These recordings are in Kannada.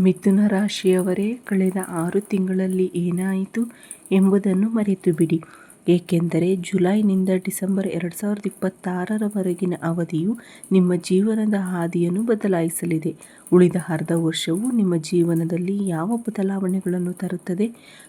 ಮಿಥುನ ರಾಶಿಯವರೇ, ಕಳೆದ 6 ತಿಂಗಳಲ್ಲಿ ಏನಾಯಿತು ಎಂಬುದನ್ನು ಮರೆತು ಬಿಡಿ. ಏಕೆಂದರೆ ಜುಲೈನಿಂದ ಡಿಸೆಂಬರ್ 2026ರವರೆಗಿನ ಅವಧಿಯು ನಿಮ್ಮ ಜೀವನದ ಹಾದಿಯನ್ನು ಬದಲಾಯಿಸಲಿದೆ. ಉಳಿದ ಅರ್ಧ ವರ್ಷವು ನಿಮ್ಮ ಜೀವನದಲ್ಲಿ ಯಾವ ಬದಲಾವಣೆಗಳನ್ನು ತರುತ್ತದೆ?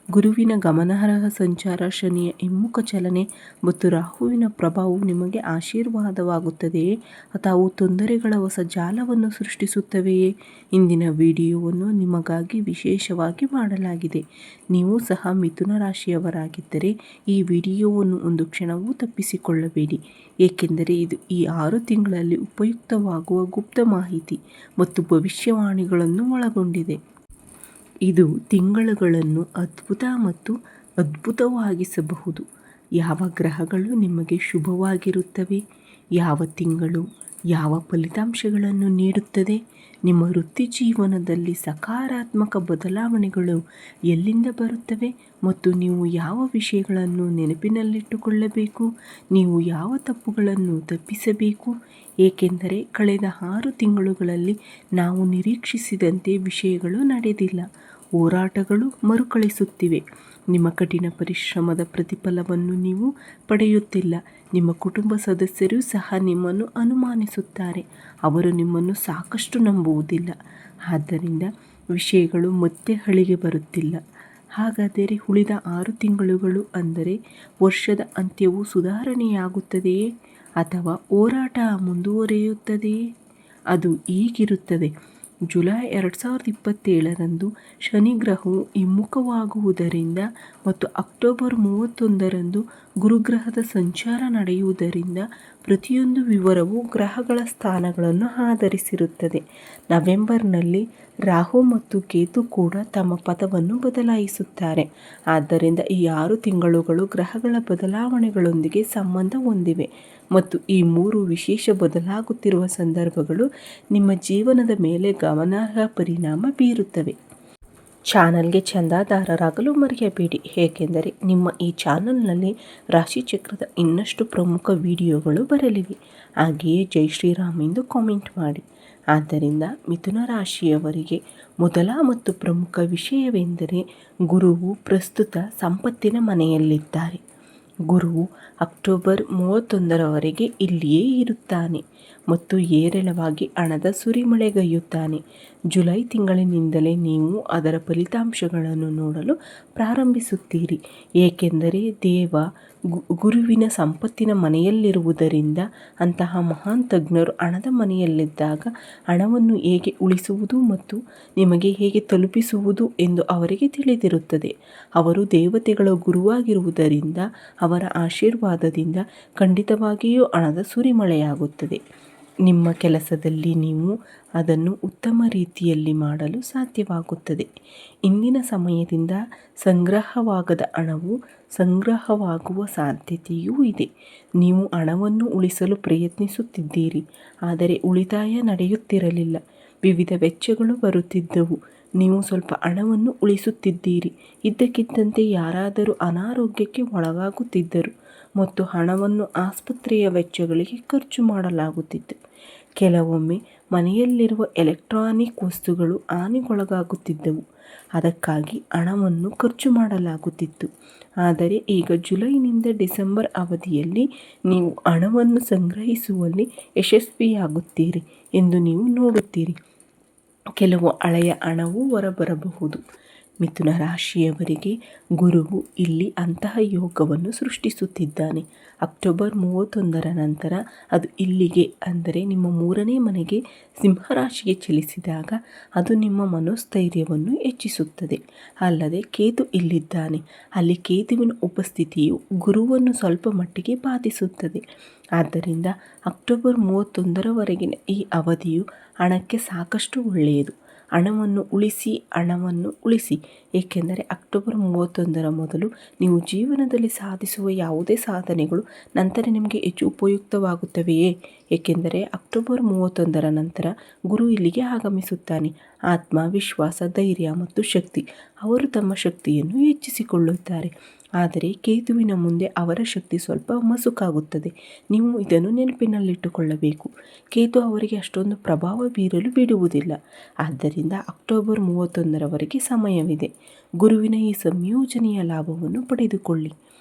ಗುರುವಿನ ಗಮನಾರ್ಹ ಸಂಚಾರ, ಶನಿಯ ಹಿಮ್ಮುಖ ಚಲನೆ ಮತ್ತು ರಾಹುವಿನ ಪ್ರಭಾವವು ನಿಮಗೆ ಆಶೀರ್ವಾದವಾಗುತ್ತದೆಯೇ ಅಥವಾ ತೊಂದರೆಗಳ ಹೊಸ ಜಾಲವನ್ನು ಸೃಷ್ಟಿಸುತ್ತವೆಯೇ? ಇಂದಿನ ವಿಡಿಯೋವನ್ನು ನಿಮಗಾಗಿ ವಿಶೇಷವಾಗಿ ಮಾಡಲಾಗಿದೆ. ನೀವು ಸಹ ಮಿಥುನ ರಾಶಿಯವರಾಗಿದ್ದರೆ ಈ ವಿಡಿಯೋವನ್ನು ಒಂದು ಕ್ಷಣವೂ ತಪ್ಪಿಸಿಕೊಳ್ಳಬೇಡಿ. ಏಕೆಂದರೆ ಇದು ಈ 6 ತಿಂಗಳಲ್ಲಿ ಉಪಯುಕ್ತವಾಗುವ ಗುಪ್ತ ಮಾಹಿತಿ ಮತ್ತು ಭವಿಷ್ಯವಾಣಿಗಳನ್ನು ಒಳಗೊಂಡಿದೆ. ಇದು ತಿಂಗಳುಗಳನ್ನು ಅದ್ಭುತ ಮತ್ತು ಅದ್ಭುತವಾಗಿಸಬಹುದು. ಯಾವ ಗ್ರಹಗಳು ನಿಮಗೆ ಶುಭವಾಗಿರುತ್ತವೆ? ಯಾವ ತಿಂಗಳು ಯಾವ ಫಲಿತಾಂಶಗಳನ್ನು ನೀಡುತ್ತದೆ? ನಿಮ್ಮ ವೃತ್ತಿ ಜೀವನದಲ್ಲಿ ಸಕಾರಾತ್ಮಕ ಬದಲಾವಣೆಗಳು ಎಲ್ಲಿಂದ ಬರುತ್ತವೆ ಮತ್ತು ನೀವು ಯಾವ ವಿಷಯಗಳನ್ನು ನೆನಪಿನಲ್ಲಿಟ್ಟುಕೊಳ್ಳಬೇಕು? ನೀವು ಯಾವ ತಪ್ಪುಗಳನ್ನು ತಪ್ಪಿಸಬೇಕು? ಏಕೆಂದರೆ ಕಳೆದ 6 ತಿಂಗಳುಗಳಲ್ಲಿ ನಾವು ನಿರೀಕ್ಷಿಸಿದಂತೆ ವಿಷಯಗಳು ನಡೆದಿಲ್ಲ. ಹೋರಾಟಗಳು ಮರುಕಳಿಸುತ್ತಿವೆ. ನಿಮ್ಮ ಕಠಿಣ ಪರಿಶ್ರಮದ ಪ್ರತಿಫಲವನ್ನು ನೀವು ಪಡೆಯುತ್ತಿಲ್ಲ. ನಿಮ್ಮ ಕುಟುಂಬ ಸದಸ್ಯರು ಸಹ ನಿಮ್ಮನ್ನು ಅನುಮಾನಿಸುತ್ತಾರೆ. ಅವರು ನಿಮ್ಮನ್ನು ಸಾಕಷ್ಟು ನಂಬುವುದಿಲ್ಲ. ಆದ್ದರಿಂದ ವಿಷಯಗಳು ಮತ್ತೆ ಹಳಿಗೆ ಬರುತ್ತಿಲ್ಲ. ಹಾಗಾದರೆ ಉಳಿದ 6 ತಿಂಗಳುಗಳು ಅಂದರೆ ವರ್ಷದ ಅಂತ್ಯವು ಸುಧಾರಣೆಯಾಗುತ್ತದೆಯೇ ಅಥವಾ ಹೋರಾಟ ಮುಂದುವರಿಯುತ್ತದೆಯೇ? ಅದು ಹೀಗಿರುತ್ತದೆ. ಜುಲೈ 2027ರಂದು ಶನಿ ಗ್ರಹವು ಹಿಮ್ಮುಖವಾಗುವುದರಿಂದ ಮತ್ತು ಅಕ್ಟೋಬರ್ 31ರಂದು ಗುರುಗ್ರಹದ ಸಂಚಾರ ನಡೆಯುವುದರಿಂದ ಪ್ರತಿಯೊಂದು ವಿವರವು ಗ್ರಹಗಳ ಸ್ಥಾನಗಳನ್ನು ಆಧರಿಸಿರುತ್ತದೆ. ನವೆಂಬರ್ನಲ್ಲಿ ರಾಹು ಮತ್ತು ಕೇತು ಕೂಡ ತಮ್ಮ ಪಥವನ್ನು ಬದಲಾಯಿಸುತ್ತಾರೆ. ಆದ್ದರಿಂದ ಈ 6 ತಿಂಗಳುಗಳು ಗ್ರಹಗಳ ಬದಲಾವಣೆಗಳೊಂದಿಗೆ ಸಂಬಂಧ ಹೊಂದಿವೆ ಮತ್ತು ಈ 3 ವಿಶೇಷ ಬದಲಾಗುತ್ತಿರುವ ಸಂದರ್ಭಗಳು ನಿಮ್ಮ ಜೀವನದ ಮೇಲೆ ಗಮನಾರ್ಹ ಪರಿಣಾಮ ಬೀರುತ್ತವೆ. ಚಾನಲ್ಗೆ ಚಂದಾದಾರರಾಗಲು ಮರೆಯಬೇಡಿ. ಏಕೆಂದರೆ ನಿಮ್ಮ ಈ ಚಾನಲ್ನಲ್ಲಿ ರಾಶಿಚಕ್ರದ ಇನ್ನಷ್ಟು ಪ್ರಮುಖ ವಿಡಿಯೋಗಳು ಬರಲಿವೆ. ಹಾಗೆಯೇ ಜೈ ಶ್ರೀರಾಮ್ ಎಂದು ಕಾಮೆಂಟ್ ಮಾಡಿ. ಆದ್ದರಿಂದ ಮಿಥುನ ರಾಶಿಯವರಿಗೆ ಮೊದಲ ಮತ್ತು ಪ್ರಮುಖ ವಿಷಯವೆಂದರೆ ಗುರುವು ಪ್ರಸ್ತುತ ಸಂಪತ್ತಿನ ಮನೆಯಲ್ಲಿದ್ದಾರೆ. ಗುರುವು ಅಕ್ಟೋಬರ್ 31ರವರೆಗೆ ಇಲ್ಲಿಯೇ ಇರುತ್ತಾನೆ ಮತ್ತು ಹೇರಳವಾಗಿ ಹಣದ ಸುರಿಮಳೆಗೈಯುತ್ತಾನೆ. ಜುಲೈ ತಿಂಗಳಿನಿಂದಲೇ ನೀವು ಅದರ ಫಲಿತಾಂಶಗಳನ್ನು ನೋಡಲು ಪ್ರಾರಂಭಿಸುತ್ತೀರಿ. ಏಕೆಂದರೆ ದೇವ ಗುರುವಿನ ಸಂಪತ್ತಿನ ಮನೆಯಲ್ಲಿರುವುದರಿಂದ ಅಂತಹ ಮಹಾನ್ ತಜ್ಞರು ಹಣದ ಮನೆಯಲ್ಲಿದ್ದಾಗ ಹಣವನ್ನು ಹೇಗೆ ಉಳಿಸುವುದು ಮತ್ತು ನಿಮಗೆ ಹೇಗೆ ತಲುಪಿಸುವುದು ಎಂದು ಅವರಿಗೆ ತಿಳಿದಿರುತ್ತದೆ. ಅವರು ದೇವತೆಗಳ ಗುರುವಾಗಿರುವುದರಿಂದ ಅವರ ಆಶೀರ್ವಾದದಿಂದ ಖಂಡಿತವಾಗಿಯೂ ಹಣದ ಸುರಿಮಳೆಯಾಗುತ್ತದೆ. ನಿಮ್ಮ ಕೆಲಸದಲ್ಲಿ ನೀವು ಅದನ್ನು ಉತ್ತಮ ರೀತಿಯಲ್ಲಿ ಮಾಡಲು ಸಾಧ್ಯವಾಗುತ್ತದೆ. ಇಂದಿನ ಸಮಯದಿಂದ ಸಂಗ್ರಹವಾಗದ ಹಣವು ಸಂಗ್ರಹವಾಗುವ ಸಾಧ್ಯತೆಯೂ ಇದೆ. ನೀವು ಹಣವನ್ನು ಉಳಿಸಲು ಪ್ರಯತ್ನಿಸುತ್ತಿದ್ದೀರಿ, ಆದರೆ ಉಳಿತಾಯ ನಡೆಯುತ್ತಿರಲಿಲ್ಲ. ವಿವಿಧ ವೆಚ್ಚಗಳು ಬರುತ್ತಿದ್ದವು. ನೀವು ಸ್ವಲ್ಪ ಹಣವನ್ನು ಉಳಿಸುತ್ತಿದ್ದೀರಿ. ಇದ್ದಕ್ಕಿದ್ದಂತೆ ಯಾರಾದರೂ ಅನಾರೋಗ್ಯಕ್ಕೆ ಒಳಗಾಗುತ್ತಿದ್ದರು ಮತ್ತು ಹಣವನ್ನು ಆಸ್ಪತ್ರೆಯ ವೆಚ್ಚಗಳಿಗೆ ಖರ್ಚು ಮಾಡಲಾಗುತ್ತಿತ್ತು. ಕೆಲವೊಮ್ಮೆ ಮನೆಯಲ್ಲಿರುವ ಎಲೆಕ್ಟ್ರಾನಿಕ್ ವಸ್ತುಗಳು ಹಾನಿಗೊಳಗಾಗುತ್ತಿದ್ದವು. ಅದಕ್ಕಾಗಿ ಹಣವನ್ನು ಖರ್ಚು ಮಾಡಲಾಗುತ್ತಿತ್ತು. ಆದರೆ ಈಗ ಜುಲೈನಿಂದ ಡಿಸೆಂಬರ್ ಅವಧಿಯಲ್ಲಿ ನೀವು ಹಣವನ್ನು ಸಂಗ್ರಹಿಸುವಲ್ಲಿ ಯಶಸ್ವಿಯಾಗುತ್ತೀರಿ ಎಂದು ನೀವು ನೋಡುತ್ತೀರಿ. ಕೆಲವು ಹಳೆಯ ಹಣವು ಹೊರಬರಬಹುದು. ಮಿಥುನ ರಾಶಿಯವರಿಗೆ ಗುರುವು ಇಲ್ಲಿ ಅಂತಹ ಯೋಗವನ್ನು ಸೃಷ್ಟಿಸುತ್ತಿದ್ದಾನೆ. ಅಕ್ಟೋಬರ್ 31ರ ನಂತರ ಅದು ಇಲ್ಲಿಗೆ ಅಂದರೆ ನಿಮ್ಮ 3ನೇ ಮನೆಗೆ ಸಿಂಹರಾಶಿಗೆ ಚಲಿಸಿದಾಗ ಅದು ನಿಮ್ಮ ಮನೋಸ್ಥೈರ್ಯವನ್ನು ಹೆಚ್ಚಿಸುತ್ತದೆ. ಅಲ್ಲದೆ ಕೇತು ಇಲ್ಲಿದ್ದಾನೆ. ಅಲ್ಲಿ ಕೇತುವಿನ ಉಪಸ್ಥಿತಿಯು ಗುರುವನ್ನು ಸ್ವಲ್ಪ ಮಟ್ಟಿಗೆ ಬಾಧಿಸುತ್ತದೆ. ಆದ್ದರಿಂದ ಅಕ್ಟೋಬರ್ 31ರವರೆಗಿನ ಈ ಅವಧಿಯು ಹಣಕ್ಕೆ ಸಾಕಷ್ಟು ಒಳ್ಳೆಯದು. ಹಣವನ್ನು ಉಳಿಸಿ. ಏಕೆಂದರೆ ಅಕ್ಟೋಬರ್ 31ರ ಮೊದಲು ನೀವು ಜೀವನದಲ್ಲಿ ಸಾಧಿಸುವ ಯಾವುದೇ ಸಾಧನೆಗಳು ನಂತರ ನಿಮಗೆ ಹೆಚ್ಚು ಉಪಯುಕ್ತವಾಗುತ್ತವೆಯೇ? ಏಕೆಂದರೆ ಅಕ್ಟೋಬರ್ 31ರ ನಂತರ ಗುರು ಇಲ್ಲಿಗೆ ಆಗಮಿಸುತ್ತಾನೆ. ಆತ್ಮ, ವಿಶ್ವಾಸ, ಧೈರ್ಯ ಮತ್ತು ಶಕ್ತಿ ಅವರು ತಮ್ಮ ಶಕ್ತಿಯನ್ನು ಹೆಚ್ಚಿಸಿಕೊಳ್ಳುತ್ತಾರೆ. ಆದರೆ ಕೇತುವಿನ ಮುಂದೆ ಅವರ ಶಕ್ತಿ ಸ್ವಲ್ಪ ಮಸುಕಾಗುತ್ತದೆ. ನೀವು ಇದನ್ನು ನೆನಪಿನಲ್ಲಿಟ್ಟುಕೊಳ್ಳಬೇಕು. ಕೇತು ಅವರಿಗೆ ಅಷ್ಟೊಂದು ಪ್ರಭಾವ ಬೀರಲು ಬಿಡುವುದಿಲ್ಲ. ಆದ್ದರಿಂದ ಅಕ್ಟೋಬರ್ 31ರವರೆಗೆ ಸಮಯವಿದೆ. ಗುರುವಿನ ಈ ಸಂಯೋಜನೆಯ ಲಾಭವನ್ನು ಪಡೆದುಕೊಳ್ಳಿ.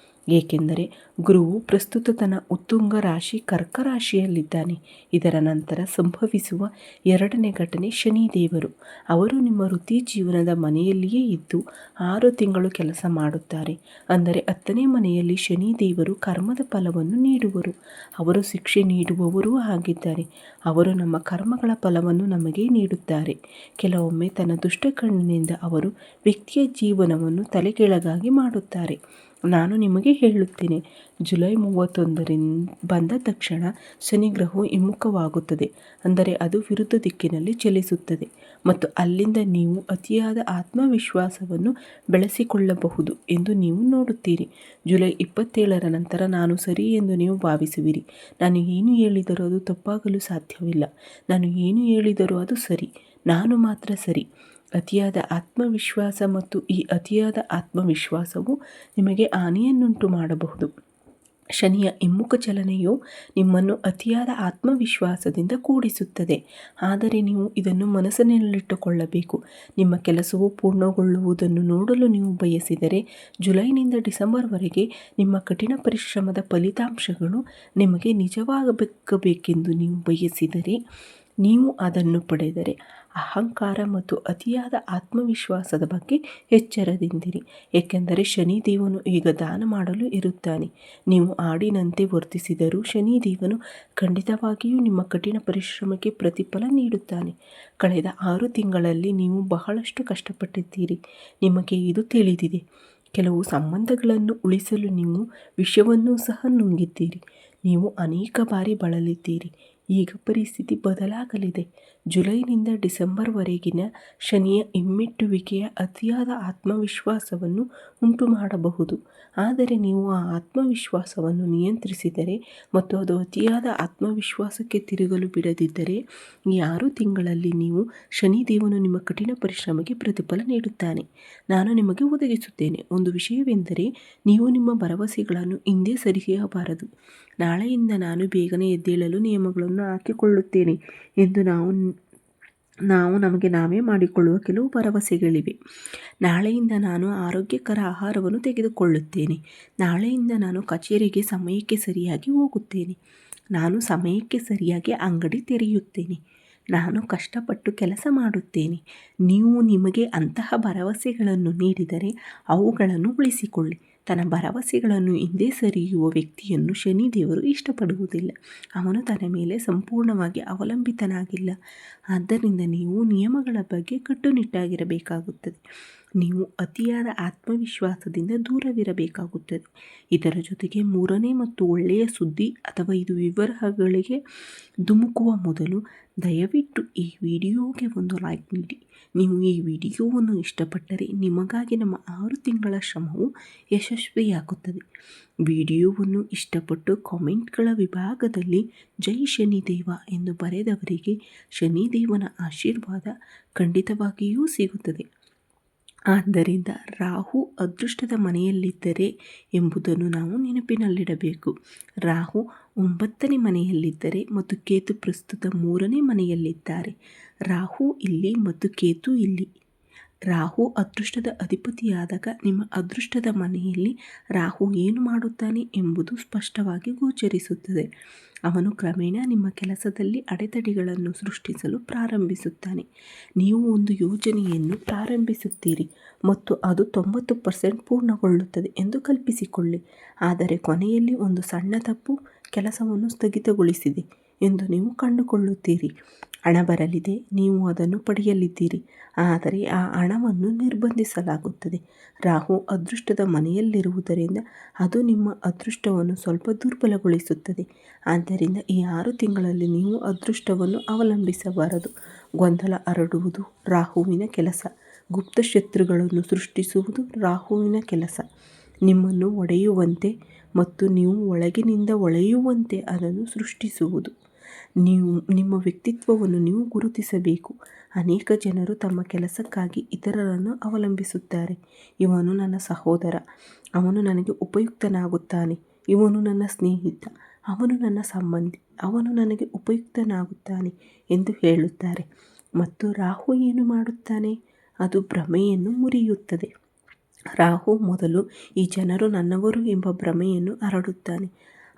ಏಕೆಂದರೆ ಗುರುವು ಪ್ರಸ್ತುತ ತನ್ನ ಉತ್ತುಂಗ ರಾಶಿ ಕರ್ಕ ರಾಶಿಯಲ್ಲಿದ್ದಾನೆ. ಇದರ ನಂತರ ಸಂಭವಿಸುವ ಎರಡನೇ ಘಟನೆ ಶನಿದೇವರು. ಅವರು ನಿಮ್ಮ ವೃತ್ತಿ ಜೀವನದ ಮನೆಯಲ್ಲಿಯೇ ಇದ್ದು 6 ತಿಂಗಳು ಕೆಲಸ ಮಾಡುತ್ತಾರೆ. ಅಂದರೆ 10ನೇ ಮನೆಯಲ್ಲಿ ಶನಿದೇವರು ಕರ್ಮದ ಫಲವನ್ನು ನೀಡುವರು. ಅವರು ಶಿಕ್ಷೆ ನೀಡುವವರೂ ಆಗಿದ್ದಾರೆ. ಅವರು ನಮ್ಮ ಕರ್ಮಗಳ ಫಲವನ್ನು ನಮಗೆ ನೀಡುತ್ತಾರೆ. ಕೆಲವೊಮ್ಮೆ ತನ್ನ ದುಷ್ಟ ಕಣ್ಣಿನಿಂದ ಅವರು ವ್ಯಕ್ತಿಯ ಜೀವನವನ್ನು ತಲೆಕೆಳಗಾಗಿ ಮಾಡುತ್ತಾರೆ. ನಾನು ನಿಮಗೆ ಹೇಳುತ್ತೇನೆ, ಜುಲೈ 31ರಿಂದ ಬಂದ ತಕ್ಷಣ ಶನಿಗ್ರಹವು ಹಿಮ್ಮುಖವಾಗುತ್ತದೆ. ಅಂದರೆ ಅದು ವಿರುದ್ಧ ದಿಕ್ಕಿನಲ್ಲಿ ಚಲಿಸುತ್ತದೆ ಮತ್ತು ಅಲ್ಲಿಂದ ನೀವು ಅತಿಯಾದ ಆತ್ಮವಿಶ್ವಾಸವನ್ನು ಬೆಳೆಸಿಕೊಳ್ಳಬಹುದು ಎಂದು ನೀವು ನೋಡುತ್ತೀರಿ. ಜುಲೈ 27ರ ನಂತರ ನಾನು ಸರಿ ಎಂದು ನೀವು ಭಾವಿಸುವಿರಿ. ನಾನು ಏನು ಹೇಳಿದರೂ ಅದು ತಪ್ಪಾಗಲು ಸಾಧ್ಯವಿಲ್ಲ. ನಾನು ಏನು ಹೇಳಿದರೂ ಅದು ಸರಿ. ನಾನು ಮಾತ್ರ ಸರಿ. ಅತಿಯಾದ ಆತ್ಮವಿಶ್ವಾಸ ಮತ್ತು ಈ ಅತಿಯಾದ ಆತ್ಮವಿಶ್ವಾಸವು ನಿಮಗೆ ಹಾನಿಯನ್ನುಂಟು ಮಾಡಬಹುದು. ಶನಿಯ ಹಿಮ್ಮುಖ ಚಲನೆಯು ನಿಮ್ಮನ್ನು ಅತಿಯಾದ ಆತ್ಮವಿಶ್ವಾಸದಿಂದ ಕೂಡಿಸುತ್ತದೆ. ಆದರೆ ನೀವು ಇದನ್ನು ಮನಸ್ಸಿನಲ್ಲಿಟ್ಟುಕೊಳ್ಳಬೇಕು. ನಿಮ್ಮ ಕೆಲಸವು ಪೂರ್ಣಗೊಳ್ಳುವುದನ್ನು ನೋಡಲು ನೀವು ಬಯಸಿದರೆ ಜುಲೈನಿಂದ ಡಿಸೆಂಬರ್ವರೆಗೆ ನಿಮ್ಮ ಕಠಿಣ ಪರಿಶ್ರಮದ ಫಲಿತಾಂಶಗಳು ನಿಮಗೆ ನಿಜವಾಗಬೇಕೆಂದು ನೀವು ಬಯಸಿದರೆ, ನೀವು ಅದನ್ನು ಪಡೆದರೆ ಅಹಂಕಾರ ಮತ್ತು ಅತಿಯಾದ ಆತ್ಮವಿಶ್ವಾಸದ ಬಗ್ಗೆ ಎಚ್ಚರದಿಂದಿರಿ. ಏಕೆಂದರೆ ಶನಿದೇವನು ಈಗ ದಾನ ಮಾಡಲು ಇರುತ್ತಾನೆ. ನೀವು ಆಡಿನಂತೆ ವರ್ತಿಸಿದರೂ ಶನಿದೇವನು ಖಂಡಿತವಾಗಿಯೂ ನಿಮ್ಮ ಕಠಿಣ ಪರಿಶ್ರಮಕ್ಕೆ ಪ್ರತಿಫಲ ನೀಡುತ್ತಾನೆ. ಕಳೆದ 6 ತಿಂಗಳಲ್ಲಿ ನೀವು ಬಹಳಷ್ಟು ಕಷ್ಟಪಟ್ಟಿದ್ದೀರಿ. ನಿಮಗೆ ಇದು ತಿಳಿದಿದೆ. ಕೆಲವು ಸಂಬಂಧಗಳನ್ನು ಉಳಿಸಲು ನೀವು ವಿಷವನ್ನೂ ಸಹ ನುಂಗಿದ್ದೀರಿ. ನೀವು ಅನೇಕ ಬಾರಿ ಬಳಲಿದ್ದೀರಿ. ಈಗ ಪರಿಸ್ಥಿತಿ ಬದಲಾಗಲಿದೆ. ಜುಲೈನಿಂದ ಡಿಸೆಂಬರ್ವರೆಗಿನ ಶನಿಯ ಹಿಮ್ಮೆಟ್ಟುವಿಕೆಯ ಅತಿಯಾದ ಆತ್ಮವಿಶ್ವಾಸವನ್ನು ಉಂಟು ಮಾಡಬಹುದು. ಆದರೆ ನೀವು ಆ ಆತ್ಮವಿಶ್ವಾಸವನ್ನು ನಿಯಂತ್ರಿಸಿದರೆ ಮತ್ತು ಅದು ಅತಿಯಾದ ಆತ್ಮವಿಶ್ವಾಸಕ್ಕೆ ತಿರುಗಲು ಬಿಡದಿದ್ದರೆ, ಈ 6 ತಿಂಗಳಲ್ಲಿ ನೀವು ಶನಿದೇವನು ನಿಮ್ಮ ಕಠಿಣ ಪರಿಶ್ರಮಕ್ಕೆ ಪ್ರತಿಫಲ ನೀಡುತ್ತಾನೆ. ನಾನು ನಿಮಗೆ ಒದಗಿಸುತ್ತೇನೆ. ಒಂದು ವಿಷಯವೆಂದರೆ, ನೀವು ನಿಮ್ಮ ಭರವಸೆಗಳನ್ನು ಹಿಂದೆ ಸರಿಯಬಾರದು. ನಾಳೆಯಿಂದ ನಾನು ಬೇಗನೆ ಎದ್ದೇಳಲು ನಿಯಮಗಳನ್ನು ಹಾಕಿಕೊಳ್ಳುತ್ತೇನೆ ಎಂದು ನಾವು ನಮಗೆ ನಾವೇ ಮಾಡಿಕೊಳ್ಳುವ ಕೆಲವು ಭರವಸೆಗಳಿವೆ. ನಾಳೆಯಿಂದ ನಾನು ಆರೋಗ್ಯಕರ ಆಹಾರವನ್ನು ತೆಗೆದುಕೊಳ್ಳುತ್ತೇನೆ. ನಾಳೆಯಿಂದ ನಾನು ಕಚೇರಿಗೆ ಸಮಯಕ್ಕೆ ಸರಿಯಾಗಿ ಹೋಗುತ್ತೇನೆ. ನಾನು ಸಮಯಕ್ಕೆ ಸರಿಯಾಗಿ ಅಂಗಡಿ ತೆರೆಯುತ್ತೇನೆ. ನಾನು ಕಷ್ಟಪಟ್ಟು ಕೆಲಸ ಮಾಡುತ್ತೇನೆ. ನೀವು ನಿಮಗೆ ಅಂತಹ ಭರವಸೆಗಳನ್ನು ನೀಡಿದರೆ ಅವುಗಳನ್ನು ಉಳಿಸಿಕೊಳ್ಳಿ. ತನ್ನ ಭರವಸೆಗಳನ್ನು ಹಿಂದೆ ಸರಿಯುವ ವ್ಯಕ್ತಿಯನ್ನು ಶನಿದೇವರು ಇಷ್ಟಪಡುವುದಿಲ್ಲ. ಅವನು ತನ್ನ ಮೇಲೆ ಸಂಪೂರ್ಣವಾಗಿ ಅವಲಂಬಿತನಾಗಿಲ್ಲ. ಆದ್ದರಿಂದ ನೀವು ನಿಯಮಗಳ ಬಗ್ಗೆ ಕಟ್ಟುನಿಟ್ಟಾಗಿರಬೇಕಾಗುತ್ತದೆ. ನೀವು ಅತಿಯಾದ ಆತ್ಮವಿಶ್ವಾಸದಿಂದ ದೂರವಿರಬೇಕಾಗುತ್ತದೆ. ಇದರ ಜೊತೆಗೆ 3ನೇ ಮತ್ತು ಒಳ್ಳೆಯ ಸುದ್ದಿ ಅಥವಾ ಇದು ವಿವರಗಳಿಗೆ ಧುಮುಕುವ ಮೊದಲು ದಯವಿಟ್ಟು ಈ ವಿಡಿಯೋಗೆ ಒಂದು ಲೈಕ್ ನೀಡಿ. ನೀವು ಈ ವಿಡಿಯೋವನ್ನು ಇಷ್ಟಪಟ್ಟರೆ ನಿಮಗಾಗಿ ನಮ್ಮ 6 ತಿಂಗಳ ಶ್ರಮವು ಯಶಸ್ವಿಯಾಗುತ್ತದೆ. ವಿಡಿಯೋವನ್ನು ಇಷ್ಟಪಟ್ಟು ಕಾಮೆಂಟ್ಗಳ ವಿಭಾಗದಲ್ಲಿ ಜೈ ಶನಿದೇವ ಎಂದು ಬರೆದವರಿಗೆ ಶನಿದೇವನ ಆಶೀರ್ವಾದ ಖಂಡಿತವಾಗಿಯೂ ಸಿಗುತ್ತದೆ. ಆದ್ದರಿಂದ ರಾಹು ಅದೃಷ್ಟದ ಮನೆಯಲ್ಲಿದ್ದರೆ ಎಂಬುದನ್ನು ನಾವು ನೆನಪಿನಲ್ಲಿಡಬೇಕು. ರಾಹು 9ನೇ ಮನೆಯಲ್ಲಿದ್ದರೆ ಮತ್ತು ಕೇತು ಪ್ರಸ್ತುತ 3ನೇ ಮನೆಯಲ್ಲಿದ್ದಾರೆ. ರಾಹು ಇಲ್ಲಿ ಮತ್ತು ಕೇತು ಇಲ್ಲಿ. ರಾಹು ಅದೃಷ್ಟದ ಅಧಿಪತಿಯಾದಾಗ ನಿಮ್ಮ ಅದೃಷ್ಟದ ಮನೆಯಲ್ಲಿ ರಾಹು ಏನು ಮಾಡುತ್ತಾನೆ ಎಂಬುದು ಸ್ಪಷ್ಟವಾಗಿ ಗೋಚರಿಸುತ್ತದೆ. ಅವನು ಕ್ರಮೇಣ ನಿಮ್ಮ ಕೆಲಸದಲ್ಲಿ ಅಡೆತಡೆಗಳನ್ನು ಸೃಷ್ಟಿಸಲು ಪ್ರಾರಂಭಿಸುತ್ತಾನೆ. ನೀವು ಒಂದು ಯೋಜನೆಯನ್ನು ಪ್ರಾರಂಭಿಸುತ್ತೀರಿ ಮತ್ತು ಅದು 90% ಪೂರ್ಣಗೊಳ್ಳುತ್ತದೆ ಎಂದು ಕಲ್ಪಿಸಿಕೊಳ್ಳಿ. ಆದರೆ ಕೊನೆಯಲ್ಲಿ ಒಂದು ಸಣ್ಣ ತಪ್ಪು ಕೆಲಸವನ್ನು ಸ್ಥಗಿತಗೊಳಿಸಿದೆ ಎಂದು ನೀವು ಕಂಡುಕೊಳ್ಳುತ್ತೀರಿ. ಹಣ ಬರಲಿದೆ, ನೀವು ಅದನ್ನು ಪಡೆಯಲಿದ್ದೀರಿ, ಆದರೆ ಆ ಹಣವನ್ನು ನಿರ್ಬಂಧಿಸಲಾಗುತ್ತದೆ. ರಾಹು ಅದೃಷ್ಟದ ಮನೆಯಲ್ಲಿರುವುದರಿಂದ ಅದು ನಿಮ್ಮ ಅದೃಷ್ಟವನ್ನು ಸ್ವಲ್ಪ ದುರ್ಬಲಗೊಳಿಸುತ್ತದೆ. ಆದ್ದರಿಂದ ಈ 6 ತಿಂಗಳಲ್ಲಿ ನೀವು ಅದೃಷ್ಟವನ್ನು ಅವಲಂಬಿಸಬಾರದು. ಗೊಂದಲ ಹರಡುವುದು ರಾಹುವಿನ ಕೆಲಸ. ಗುಪ್ತ ಶತ್ರುಗಳನ್ನು ಸೃಷ್ಟಿಸುವುದು ರಾಹುವಿನ ಕೆಲಸ. ನಿಮ್ಮನ್ನು ಒಡೆಯುವಂತೆ ಮತ್ತು ನೀವು ಒಳಗಿನಿಂದ ಹೊಳೆಯುವಂತೆ ಅದನ್ನು ಸೃಷ್ಟಿಸುವುದು. ನೀವು ನಿಮ್ಮ ವ್ಯಕ್ತಿತ್ವವನ್ನು ನೀವು ಗುರುತಿಸಬೇಕು. ಅನೇಕ ಜನರು ತಮ್ಮ ಕೆಲಸಕ್ಕಾಗಿ ಇತರರನ್ನು ಅವಲಂಬಿಸುತ್ತಾರೆ. ಇವನು ನನ್ನ ಸಹೋದರ, ಅವನು ನನಗೆ ಉಪಯುಕ್ತನಾಗುತ್ತಾನೆ. ಇವನು ನನ್ನ ಸ್ನೇಹಿತ, ಅವನು ನನ್ನ ಸಂಬಂಧಿ, ಅವನು ನನಗೆ ಉಪಯುಕ್ತನಾಗುತ್ತಾನೆ ಎಂದು ಹೇಳುತ್ತಾರೆ. ಮತ್ತು ರಾಹು ಏನು ಮಾಡುತ್ತಾನೆ? ಅದು ಭ್ರಮೆಯನ್ನು ಮುರಿಯುತ್ತದೆ. ರಾಹು ಮೊದಲು ಈ ಜನರು ನನ್ನವರು ಎಂಬ ಭ್ರಮೆಯನ್ನು ಹರಡುತ್ತಾನೆ.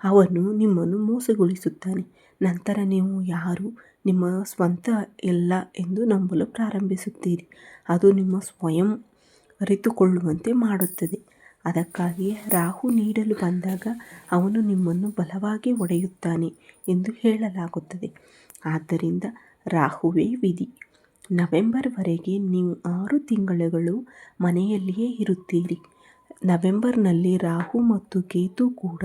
ಅವನು ನಿಮ್ಮನ್ನು ಮೋಸಗೊಳಿಸುತ್ತಾನೆ. ನಂತರ ನೀವು ಯಾರು ನಿಮ್ಮ ಸ್ವಂತ ಎಲ್ಲ ಎಂದು ನಂಬಲು ಪ್ರಾರಂಭಿಸುತ್ತೀರಿ. ಅದು ನಿಮ್ಮ ಸ್ವಯಂ ಅರಿತುಕೊಳ್ಳುವಂತೆ ಮಾಡುತ್ತದೆ. ಅದಕ್ಕಾಗಿಯೇ ರಾಹು ನೀಡಲು ಬಂದಾಗ ಅವನು ನಿಮ್ಮನ್ನು ಬಲವಾಗಿ ಒಡೆಯುತ್ತಾನೆ ಎಂದು ಹೇಳಲಾಗುತ್ತದೆ. ಆದ್ದರಿಂದ ರಾಹುವೇ ವಿಧಿ. ನವೆಂಬರ್ವರೆಗೆ ನೀವು 6 ತಿಂಗಳುಗಳು ಮನೆಯಲ್ಲಿಯೇ ಇರುತ್ತೀರಿ. ನವೆಂಬರ್ನಲ್ಲಿ ರಾಹು ಮತ್ತು ಕೇತು ಕೂಡ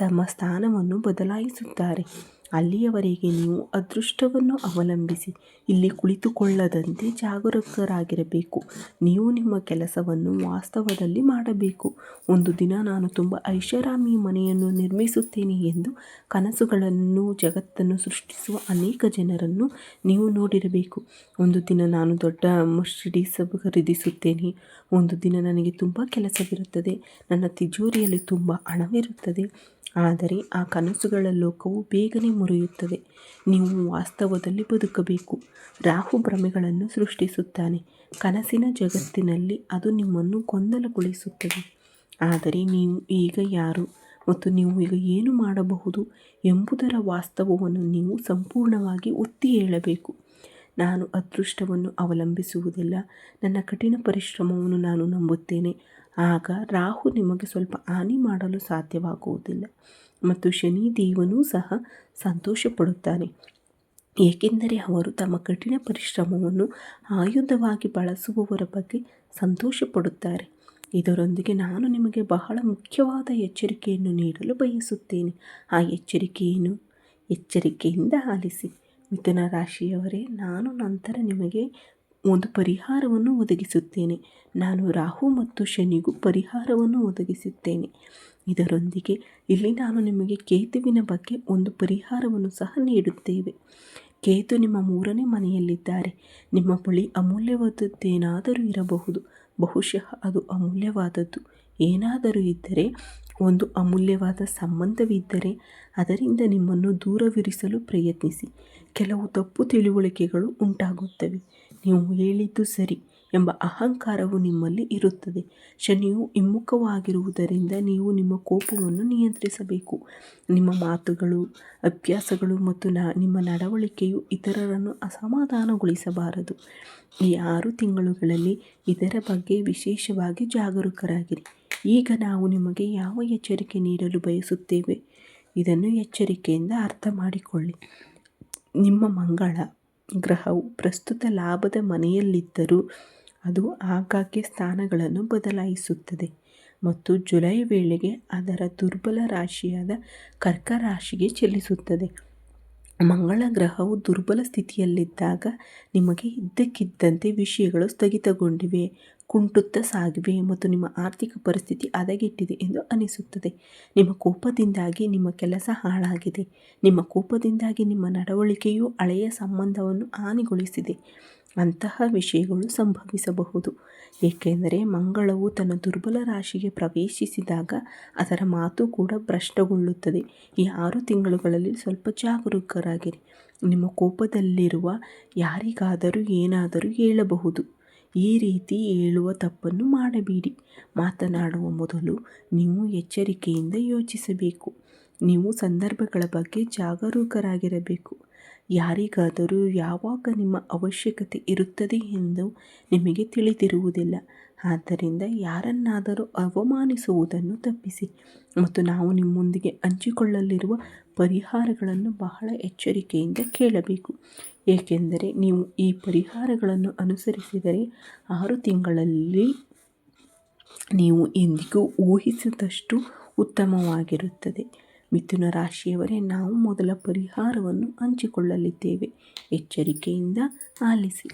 ತಮ್ಮ ಸ್ಥಾನವನ್ನು ಬದಲಾಯಿಸುತ್ತಾರೆ. ಅಲ್ಲಿಯವರೆಗೆ ನೀವು ಅದೃಷ್ಟವನ್ನು ಅವಲಂಬಿಸಿ ಇಲ್ಲಿ ಕುಳಿತುಕೊಳ್ಳದಂತೆ ಜಾಗರೂಕರಾಗಿರಬೇಕು. ನೀವು ನಿಮ್ಮ ಕೆಲಸವನ್ನು ವಾಸ್ತವದಲ್ಲಿ ಮಾಡಬೇಕು. ಒಂದು ದಿನ ನಾನು ತುಂಬ ಐಷಾರಾಮಿ ಮನೆಯನ್ನು ನಿರ್ಮಿಸುತ್ತೇನೆ ಎಂದು ಕನಸುಗಳನ್ನು ಜಗತ್ತನ್ನು ಸೃಷ್ಟಿಸುವ ಅನೇಕ ಜನರನ್ನು ನೀವು ನೋಡಿರಬೇಕು. ಒಂದು ದಿನ ನಾನು ದೊಡ್ಡ ಮರ್ಸಿಡೀಸ್ ಖರೀದಿಸುತ್ತೇನೆ. ಒಂದು ದಿನ ನನಗೆ ತುಂಬ ಕೆಲಸವಿರುತ್ತದೆ, ನನ್ನ ತಿಜೋರಿಯಲ್ಲಿ ತುಂಬ ಹಣವಿರುತ್ತದೆ. ಆದರೆ ಆ ಕನಸುಗಳ ಲೋಕವು ಬೇಗನೆ ಮುರಿಯುತ್ತದೆ. ನೀವು ವಾಸ್ತವದಲ್ಲಿ ಬದುಕಬೇಕು. ರಾಹು ಭ್ರಮೆಗಳನ್ನು ಸೃಷ್ಟಿಸುತ್ತಾನೆ. ಕನಸಿನ ಜಗತ್ತಿನಲ್ಲಿ ಅದು ನಿಮ್ಮನ್ನು ಗೊಂದಲಗೊಳಿಸುತ್ತದೆ. ಆದರೆ ನೀವು ಈಗ ಯಾರು ಮತ್ತು ನೀವು ಈಗ ಏನು ಮಾಡಬಹುದು ಎಂಬುದರ ವಾಸ್ತವವನ್ನು ನೀವು ಸಂಪೂರ್ಣವಾಗಿ ಒತ್ತಿ ಹೇಳಬೇಕು. ನಾನು ಅದೃಷ್ಟವನ್ನು ಅವಲಂಬಿಸುವುದಿಲ್ಲ, ನನ್ನ ಕಠಿಣ ಪರಿಶ್ರಮವನ್ನು ನಾನು ನಂಬುತ್ತೇನೆ. ಆಗ ರಾಹು ನಿಮಗೆ ಸ್ವಲ್ಪ ಹಾನಿ ಮಾಡಲು ಸಾಧ್ಯವಾಗುವುದಿಲ್ಲ ಮತ್ತು ಶನಿ ದೇವನೂ ಸಹ ಸಂತೋಷ ಪಡುತ್ತಾನೆ, ಏಕೆಂದರೆ ಅವರು ತಮ್ಮ ಕಠಿಣ ಪರಿಶ್ರಮವನ್ನು ಆಯುಧವಾಗಿ ಬಳಸುವವರ ಬಗ್ಗೆ ಸಂತೋಷ ಪಡುತ್ತಾರೆ. ಇದರೊಂದಿಗೆ ನಾನು ನಿಮಗೆ ಬಹಳ ಮುಖ್ಯವಾದ ಎಚ್ಚರಿಕೆಯನ್ನು ನೀಡಲು ಬಯಸುತ್ತೇನೆ. ಆ ಎಚ್ಚರಿಕೆ ಏನು? ಎಚ್ಚರಿಕೆಯಿಂದ ಆಲಿಸಿ. ಮಿಥುನ ರಾಶಿಯವರೇ, ನಾನು ನಂತರ ನಿಮಗೆ ಒಂದು ಪರಿಹಾರವನ್ನು ಒದಗಿಸುತ್ತೇನೆ. ನಾನು ರಾಹು ಮತ್ತು ಶನಿಗೂ ಪರಿಹಾರವನ್ನು ಒದಗಿಸುತ್ತೇನೆ. ಇದರೊಂದಿಗೆ ಇಲ್ಲಿ ನಾನು ನಿಮಗೆ ಕೇತುವಿನ ಬಗ್ಗೆ ಒಂದು ಪರಿಹಾರವನ್ನು ಸಹ ನೀಡುತ್ತೇವೆ. ಕೇತು ನಿಮ್ಮ 3ನೇ ಮನೆಯಲ್ಲಿದ್ದಾರೆ. ನಿಮ್ಮ ಬಳಿ ಅಮೂಲ್ಯವಾದದ್ದೇನಾದರೂ ಇರಬಹುದು. ಬಹುಶಃ ಅದು ಅಮೂಲ್ಯವಾದದ್ದು ಏನಾದರೂ ಇದ್ದರೆ, ಒಂದು ಅಮೂಲ್ಯವಾದ ಸಂಬಂಧವಿದ್ದರೆ ಅದರಿಂದ ನಿಮ್ಮನ್ನು ದೂರವಿರಿಸಲು ಪ್ರಯತ್ನಿಸಿ. ಕೆಲವು ತಪ್ಪು ತಿಳುವಳಿಕೆಗಳು ಉಂಟಾಗುತ್ತವೆ. ನೀವು ಹೇಳಿದ್ದು ಸರಿ ಎಂಬ ಅಹಂಕಾರವು ನಿಮ್ಮಲ್ಲಿ ಇರುತ್ತದೆ. ಶನಿಯು ಹಿಮ್ಮುಖವಾಗಿರುವುದರಿಂದ ನೀವು ನಿಮ್ಮ ಕೋಪವನ್ನು ನಿಯಂತ್ರಿಸಬೇಕು. ನಿಮ್ಮ ಮಾತುಗಳು, ಅಭ್ಯಾಸಗಳು ಮತ್ತು ನಿಮ್ಮ ನಡವಳಿಕೆಯು ಇತರರನ್ನು ಅಸಮಾಧಾನಗೊಳಿಸಬಾರದು. ಈ 6 ತಿಂಗಳುಗಳಲ್ಲಿ ಇದರ ಬಗ್ಗೆ ವಿಶೇಷವಾಗಿ ಜಾಗರೂಕರಾಗಿರಿ. ಈಗ ನಾವು ನಿಮಗೆ ಯಾವ ಎಚ್ಚರಿಕೆ ನೀಡಲು ಬಯಸುತ್ತೇವೆ, ಇದನ್ನು ಎಚ್ಚರಿಕೆಯಿಂದ ಅರ್ಥ ಮಾಡಿಕೊಳ್ಳಿ. ನಿಮ್ಮ ಮಂಗಳ ಗ್ರಹವು ಪ್ರಸ್ತುತ ಲಾಭದ ಮನೆಯಲ್ಲಿದ್ದರೂ ಅದು ಆಗಾಗ್ಗೆ ಸ್ಥಾನಗಳನ್ನು ಬದಲಾಯಿಸುತ್ತದೆ ಮತ್ತು ಜುಲೈ ವೇಳೆಗೆ ಅದರ ದುರ್ಬಲ ರಾಶಿಯಾದ ಕರ್ಕ ರಾಶಿಗೆ ಚಲಿಸುತ್ತದೆ. ಮಂಗಳ ಗ್ರಹವು ದುರ್ಬಲ ಸ್ಥಿತಿಯಲ್ಲಿದ್ದಾಗ ನಿಮಗೆ ಇದ್ದಕ್ಕಿದ್ದಂತೆ ವಿಷಯಗಳು ಸ್ಥಗಿತಗೊಂಡಿವೆ, ಕುಂಟುತ್ತಾ ಸಾಗಿವೆ ಮತ್ತು ನಿಮ್ಮ ಆರ್ಥಿಕ ಪರಿಸ್ಥಿತಿ ಹದಗೆಟ್ಟಿದೆ ಎಂದು ಅನಿಸುತ್ತದೆ. ನಿಮ್ಮ ಕೋಪದಿಂದಾಗಿ ನಿಮ್ಮ ಕೆಲಸ ಹಾಳಾಗಿದೆ. ನಿಮ್ಮ ಕೋಪದಿಂದಾಗಿ ನಿಮ್ಮ ನಡವಳಿಕೆಯು ಹಳೆಯ ಸಂಬಂಧವನ್ನು ಹಾನಿಗೊಳಿಸಿದೆ. ಅಂತಹ ವಿಷಯಗಳು ಸಂಭವಿಸಬಹುದು, ಏಕೆಂದರೆ ಮಂಗಳವು ತನ್ನ ದುರ್ಬಲ ರಾಶಿಗೆ ಪ್ರವೇಶಿಸಿದಾಗ ಅದರ ಮಾತು ಕೂಡ ಭ್ರಷ್ಟಗೊಳ್ಳುತ್ತದೆ. ಈ 6 ತಿಂಗಳುಗಳಲ್ಲಿ ಸ್ವಲ್ಪ ಜಾಗರೂಕರಾಗಿರಿ. ನಿಮ್ಮ ಕೋಪದಲ್ಲಿರುವ ಯಾರಿಗಾದರೂ ಏನಾದರೂ ಹೇಳಬಹುದು. ಈ ರೀತಿ ಹೇಳುವ ತಪ್ಪನ್ನು ಮಾಡಬೇಡಿ. ಮಾತನಾಡುವ ಮೊದಲು ನೀವು ಎಚ್ಚರಿಕೆಯಿಂದ ಯೋಚಿಸಬೇಕು. ನೀವು ಸಂದರ್ಭಗಳ ಬಗ್ಗೆ ಜಾಗರೂಕರಾಗಿರಬೇಕು. ಯಾರಿಗಾದರೂ ಯಾವಾಗ ನಿಮ್ಮ ಅವಶ್ಯಕತೆ ಇರುತ್ತದೆ ಎಂದು ನಿಮಗೆ ತಿಳಿದಿರುವುದಿಲ್ಲ. ಆದ್ದರಿಂದ ಯಾರನ್ನಾದರೂ ಅವಮಾನಿಸುವುದನ್ನು ತಪ್ಪಿಸಿ ಮತ್ತು ನಾವು ನಿಮ್ಮೊಂದಿಗೆ ಹಂಚಿಕೊಳ್ಳಲಿರುವ ಪರಿಹಾರಗಳನ್ನು ಬಹಳ ಎಚ್ಚರಿಕೆಯಿಂದ ಕೇಳಬೇಕು, ಏಕೆಂದರೆ ನೀವು ಈ ಪರಿಹಾರಗಳನ್ನು ಅನುಸರಿಸಿದರೆ 6 ತಿಂಗಳಲ್ಲಿ ನೀವು ಎಂದಿಗೂ ಊಹಿಸಿದಷ್ಟು ಉತ್ತಮವಾಗಿರುತ್ತದೆ. ಮಿಥುನ ರಾಶಿಯವರೇ, ನಾವು ಮೊದಲ ಪರಿಹಾರವನ್ನು ಹಂಚಿಕೊಳ್ಳಲಿದ್ದೇವೆ. ಎಚ್ಚರಿಕೆಯಿಂದ ಆಲಿಸಿ.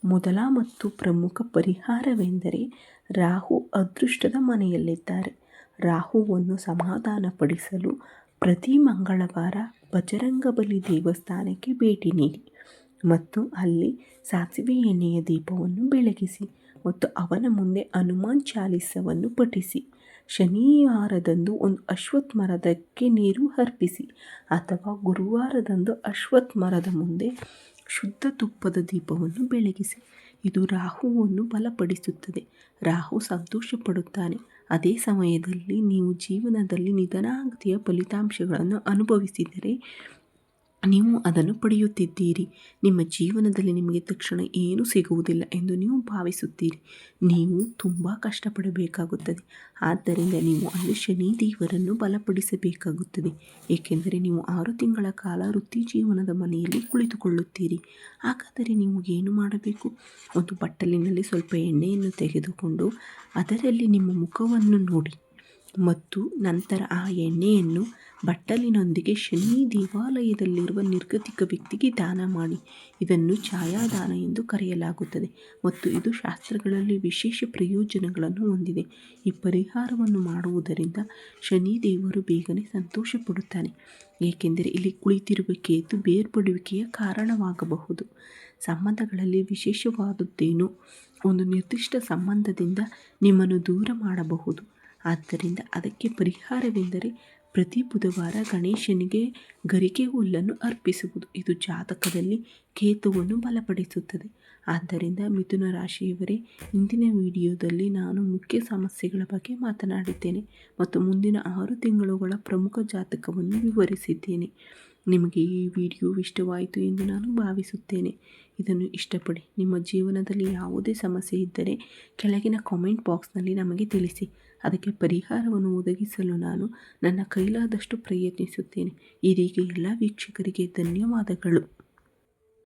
ಮೊದಲ ಮತ್ತು ಪ್ರಮುಖ ಪರಿಹಾರವೆಂದರೆ ರಾಹು ಅದೃಷ್ಟದ ಮನೆಯಲ್ಲಿದ್ದಾರೆ. ರಾಹುವನ್ನು ಸಮಾಧಾನಪಡಿಸಲು ಪ್ರತಿ ಮಂಗಳವಾರ ಬಜರಂಗಬಲಿ ದೇವಸ್ಥಾನಕ್ಕೆ ಭೇಟಿ ನೀಡಿ ಮತ್ತು ಅಲ್ಲಿ ಸಾಸಿವೆ ಎಣ್ಣೆಯ ದೀಪವನ್ನು ಬೆಳಗಿಸಿ ಮತ್ತು ಅವನ ಮುಂದೆ ಹನುಮಾನ್ ಚಾಲೀಸವನ್ನು ಪಠಿಸಿ. ಶನಿವಾರದಂದು ಒಂದು ಅಶ್ವತ್ಥ ಮರದಕ್ಕೆ ನೀರು ಅರ್ಪಿಸಿ ಅಥವಾ ಗುರುವಾರದಂದು ಅಶ್ವತ್ಥ ಮರದ ಮುಂದೆ ಶುದ್ಧ ತುಪ್ಪದ ದೀಪವನ್ನು ಬೆಳಗಿಸಿ. ಇದು ರಾಹುವನ್ನು ಬಲಪಡಿಸುತ್ತದೆ. ರಾಹು ಸಂತೋಷಪಡುತ್ತಾನೆ. ಅದೇ ಸಮಯದಲ್ಲಿ ನೀವು ಜೀವನದಲ್ಲಿ ನಿಧಾನಗತಿಯ ಫಲಿತಾಂಶಗಳನ್ನು ಅನುಭವಿಸಿದರೆ ನೀವು ಅದನ್ನು ಪಡೆಯುತ್ತಿದ್ದೀರಿ. ನಿಮ್ಮ ಜೀವನದಲ್ಲಿ ನಿಮಗೆ ತಕ್ಷಣ ಏನೂ ಸಿಗುವುದಿಲ್ಲ ಎಂದು ನೀವು ಭಾವಿಸುತ್ತೀರಿ. ನೀವು ತುಂಬ ಕಷ್ಟಪಡಬೇಕಾಗುತ್ತದೆ. ಆದ್ದರಿಂದ ನೀವು ಅಲ್ಲಿ ಶನಿ ದೇವರನ್ನು ಬಲಪಡಿಸಬೇಕಾಗುತ್ತದೆ. ಏಕೆಂದರೆ ನೀವು 6 ತಿಂಗಳ ಕಾಲ ವೃತ್ತಿ ಜೀವನದ ಮನೆಯಲ್ಲಿ ಕುಳಿತುಕೊಳ್ಳುತ್ತೀರಿ. ಹಾಗಾದರೆ ನೀವು ಏನು ಮಾಡಬೇಕು? ಒಂದು ಬಟ್ಟಲಿನಲ್ಲಿ ಸ್ವಲ್ಪ ಎಣ್ಣೆಯನ್ನು ತೆಗೆದುಕೊಂಡು ಅದರಲ್ಲಿ ನಿಮ್ಮ ಮುಖವನ್ನು ನೋಡಿ ಮತ್ತು ನಂತರ ಆ ಎಣ್ಣೆಯನ್ನು ಬಟ್ಟಲಿನೊಂದಿಗೆ ಶನಿ ದೇವಾಲಯದಲ್ಲಿರುವ ನಿರ್ಗತಿಕ ವ್ಯಕ್ತಿಗೆ ದಾನ ಮಾಡಿ. ಇದನ್ನು ಛಾಯಾದಾನ ಎಂದು ಕರೆಯಲಾಗುತ್ತದೆ ಮತ್ತು ಇದು ಶಾಸ್ತ್ರಗಳಲ್ಲಿ ವಿಶೇಷ ಪ್ರಯೋಜನಗಳನ್ನು ಹೊಂದಿದೆ. ಈ ಪರಿಹಾರವನ್ನು ಮಾಡುವುದರಿಂದ ಶನಿ ದೇವರು ಬೇಗನೆ ಸಂತೋಷ ಪಡುತ್ತಾನೆ. ಏಕೆಂದರೆ ಇಲ್ಲಿ ಕುಳಿತಿರುವ ಕೇತು ಬೇರ್ಪಡುವಿಕೆಯ ಕಾರಣವಾಗಬಹುದು. ಸಂಬಂಧಗಳಲ್ಲಿ ವಿಶೇಷವಾದದ್ದೇನೋ ಒಂದು ನಿರ್ದಿಷ್ಟ ಸಂಬಂಧದಿಂದ ನಿಮ್ಮನ್ನು ದೂರ ಮಾಡಬಹುದು. ಆದ್ದರಿಂದ ಅದಕ್ಕೆ ಪರಿಹಾರವೆಂದರೆ ಪ್ರತಿ ಬುಧವಾರ ಗಣೇಶನಿಗೆ ಗರಿಕೆ ಹುಲ್ಲನ್ನು ಅರ್ಪಿಸುವುದು. ಇದು ಜಾತಕದಲ್ಲಿ ಕೇತುವನ್ನು ಬಲಪಡಿಸುತ್ತದೆ. ಆದ್ದರಿಂದ ಮಿಥುನ ರಾಶಿಯವರೇ, ಇಂದಿನ ವಿಡಿಯೋದಲ್ಲಿ ನಾನು ಮುಖ್ಯ ಸಮಸ್ಯೆಗಳ ಬಗ್ಗೆ ಮಾತನಾಡಿದ್ದೇನೆ ಮತ್ತು ಮುಂದಿನ 6 ತಿಂಗಳುಗಳ ಪ್ರಮುಖ ಜಾತಕವನ್ನು ವಿವರಿಸಿದ್ದೇನೆ. ನಿಮಗೆ ಈ ವಿಡಿಯೋ ಇಷ್ಟವಾಯಿತು ಎಂದು ನಾನು ಭಾವಿಸುತ್ತೇನೆ. ಇದನ್ನು ಇಷ್ಟಪಡಿ. ನಿಮ್ಮ ಜೀವನದಲ್ಲಿ ಯಾವುದೇ ಸಮಸ್ಯೆ ಇದ್ದರೆ ಕೆಳಗಿನ ಕಾಮೆಂಟ್ ಬಾಕ್ಸ್ನಲ್ಲಿ ನಮಗೆ ತಿಳಿಸಿ. ಅದಕ್ಕೆ ಪರಿಹಾರವನ್ನು ಒದಗಿಸಲು ನಾನು ನನ್ನ ಕೈಲಾದಷ್ಟು ಪ್ರಯತ್ನಿಸುತ್ತೇನೆ. ಇದೀಗ ಎಲ್ಲ ವೀಕ್ಷಕರಿಗೆ ಧನ್ಯವಾದಗಳು.